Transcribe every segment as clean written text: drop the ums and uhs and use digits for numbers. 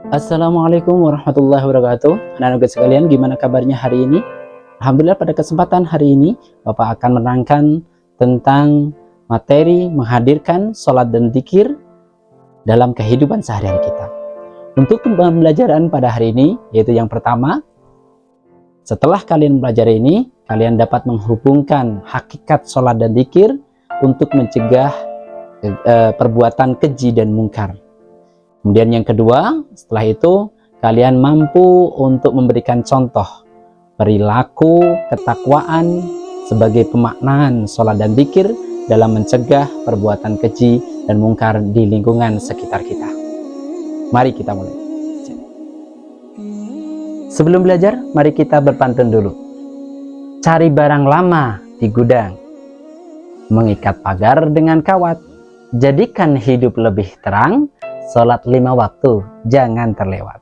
Assalamualaikum warahmatullahi wabarakatuh. Anak-anak sekalian, gimana kabarnya hari ini? Alhamdulillah, pada kesempatan hari ini Bapak akan menerangkan tentang materi menghadirkan sholat dan zikir dalam kehidupan sehari-hari kita. Untuk pembelajaran pada hari ini, yaitu yang pertama, setelah kalian belajar ini, kalian dapat menghubungkan hakikat sholat dan zikir untuk mencegah perbuatan keji dan mungkar. Kemudian yang kedua, setelah itu kalian mampu untuk memberikan contoh perilaku ketakwaan sebagai pemaknaan sholat dan zikir dalam mencegah perbuatan keji dan mungkar di lingkungan sekitar kita. Mari kita mulai. Sebelum belajar, mari kita berpantun dulu. Cari barang lama di gudang, mengikat pagar dengan kawat, jadikan hidup lebih terang. Sholat 5 waktu, jangan terlewat.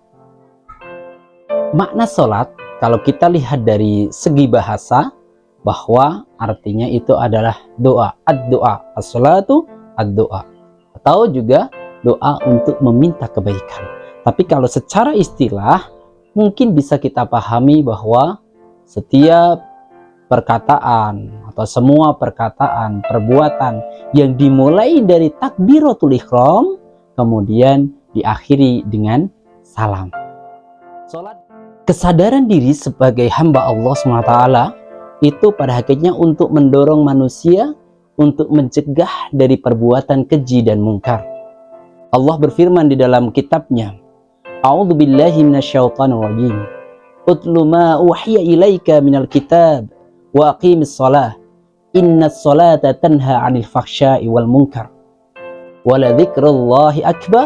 Makna sholat, kalau kita lihat dari segi bahasa, bahwa artinya itu adalah doa, ad-doa, as-sholatu, ad-doa. Atau juga doa untuk meminta kebaikan. Tapi kalau secara istilah, mungkin bisa kita pahami bahwa setiap perkataan atau semua perkataan, perbuatan yang dimulai dari takbiratul ihram, kemudian diakhiri dengan salam. Salat, kesadaran diri sebagai hamba Allah SWT itu pada hakikatnya untuk mendorong manusia untuk mencegah dari perbuatan keji dan mungkar. Allah berfirman di dalam kitabnya, A'udzubillahi minasyaitonirrajim. Utlu ma uhiya ilaika minal kitab wa aqimis shalah. Innas salata tanha 'anil fahsya'i wal munkar. Wala dzikrullahi akbar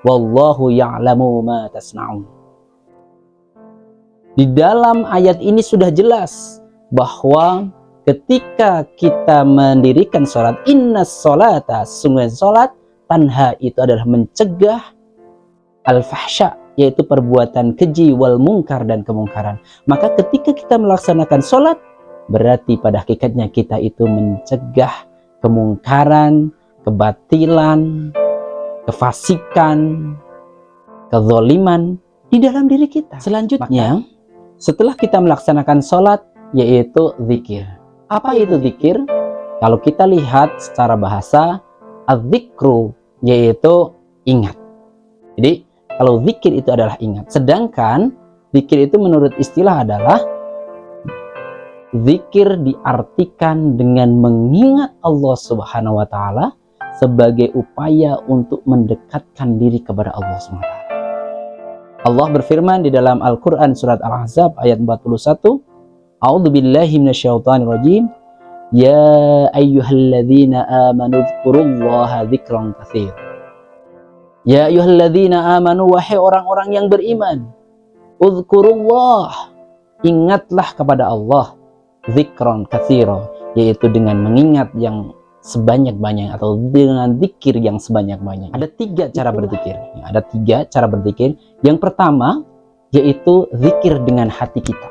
wallahu ya'lamu ma tasna'un. Di dalam ayat ini sudah jelas bahwa ketika kita mendirikan sholat, innas sholata, sungguh sholat, tanha itu adalah mencegah al-fahsya, yaitu perbuatan keji, wal mungkar dan kemungkaran. Maka ketika kita melaksanakan sholat, berarti pada hakikatnya kita itu mencegah kemungkaran, kebatilan, kefasikan, kezaliman di dalam diri kita. Selanjutnya, setelah kita melaksanakan sholat, yaitu zikir. Apa itu zikir? Kalau kita lihat secara bahasa, az-zikru, yaitu ingat. Jadi, kalau zikir itu adalah ingat. Sedangkan, zikir itu menurut istilah adalah zikir diartikan dengan mengingat Allah Subhanahu wa Ta'ala sebagai upaya untuk mendekatkan diri kepada Allah SWT. Allah berfirman di dalam Al-Quran surat Al-Ahzab ayat 41, A'udzubillahi minasyaitonirrajim. Ya ayyuhalladzina amanu dzkurullaha dzikran katsir. Ya ayyuhalladzina amanu, wahai orang-orang yang beriman, udzkurullah, ingatlah kepada Allah, dzikran katsira, yaitu dengan mengingat yang sebanyak-banyak atau dengan zikir yang sebanyak-banyak. Ada 3 cara berzikir. Ada 3 cara berzikir. Yang pertama yaitu zikir dengan hati kita.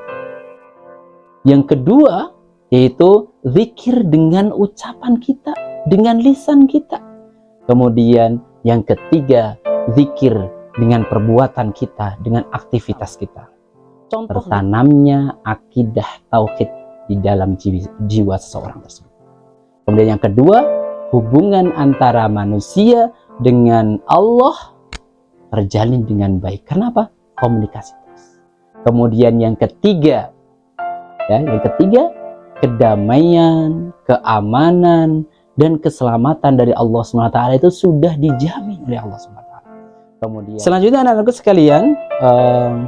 Yang kedua yaitu zikir dengan ucapan kita, dengan lisan kita. Kemudian yang ketiga, zikir dengan perbuatan kita, dengan aktivitas kita. Contoh tertanamnya akidah tauhid di dalam jiwa seseorang tersebut. Kemudian yang kedua, hubungan antara manusia dengan Allah terjalin dengan baik. Kenapa? Komunikasi terus. Kemudian yang ketiga, kedamaian, keamanan, dan keselamatan dari Allah SWT itu sudah dijamin oleh Allah SWT. Kemudian selanjutnya anak-anakku sekalian,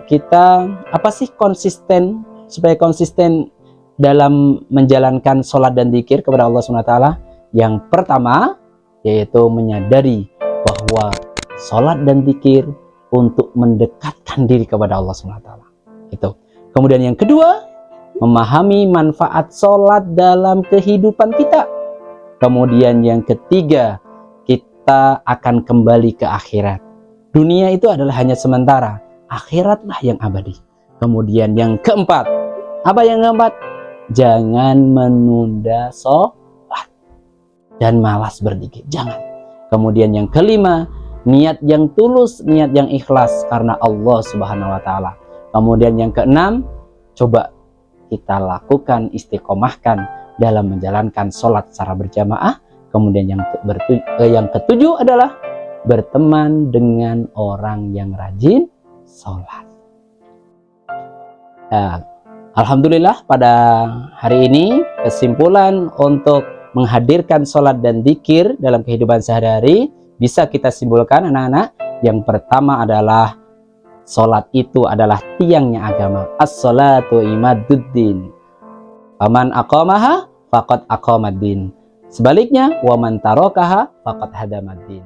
kita apa sih supaya konsisten dalam menjalankan sholat dan zikir kepada Allah SWT? Yang pertama yaitu menyadari bahwa sholat dan zikir untuk mendekatkan diri kepada Allah SWT. Itu. Kemudian yang kedua, memahami manfaat sholat dalam kehidupan kita. Kemudian yang ketiga, kita akan kembali ke akhirat. Dunia itu adalah hanya sementara, akhiratlah yang abadi. Kemudian yang keempat, apa yang keempat? Jangan menunda sholat dan malas berzikir, jangan. Kemudian yang kelima, niat yang tulus, niat yang ikhlas karena Allah Subhanahu wa taala. Kemudian yang keenam, coba kita lakukan istiqomahkan dalam menjalankan sholat secara berjamaah. Kemudian yang ketujuh adalah berteman dengan orang yang rajin sholat. Ya, alhamdulillah pada hari ini kesimpulan untuk menghadirkan sholat dan dzikir dalam kehidupan sehari-hari bisa kita simpulkan anak-anak. Yang pertama adalah sholat itu adalah tiangnya agama. As-sholatu imaduddin. Faman aqamaha faqad aqamaddin. Sebaliknya, waman tarokaha faqad hadamaddin.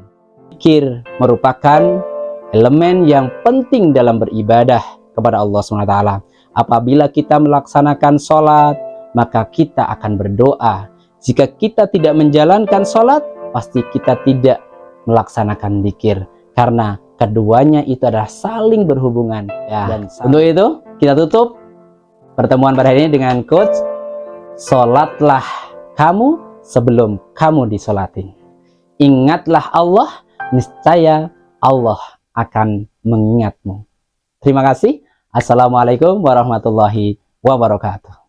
Dzikir merupakan elemen yang penting dalam beribadah kepada Allah SWT. Apabila kita melaksanakan sholat, maka kita akan berdoa. Jika kita tidak menjalankan sholat, pasti kita tidak melaksanakan dzikir. Karena keduanya itu adalah saling berhubungan. Dan untuk itu, kita tutup pertemuan pada hari ini dengan quotes, sholatlah kamu sebelum kamu disolatin. Ingatlah Allah, niscaya Allah akan mengingatmu. Terima kasih. Assalamualaikum warahmatullahi wabarakatuh.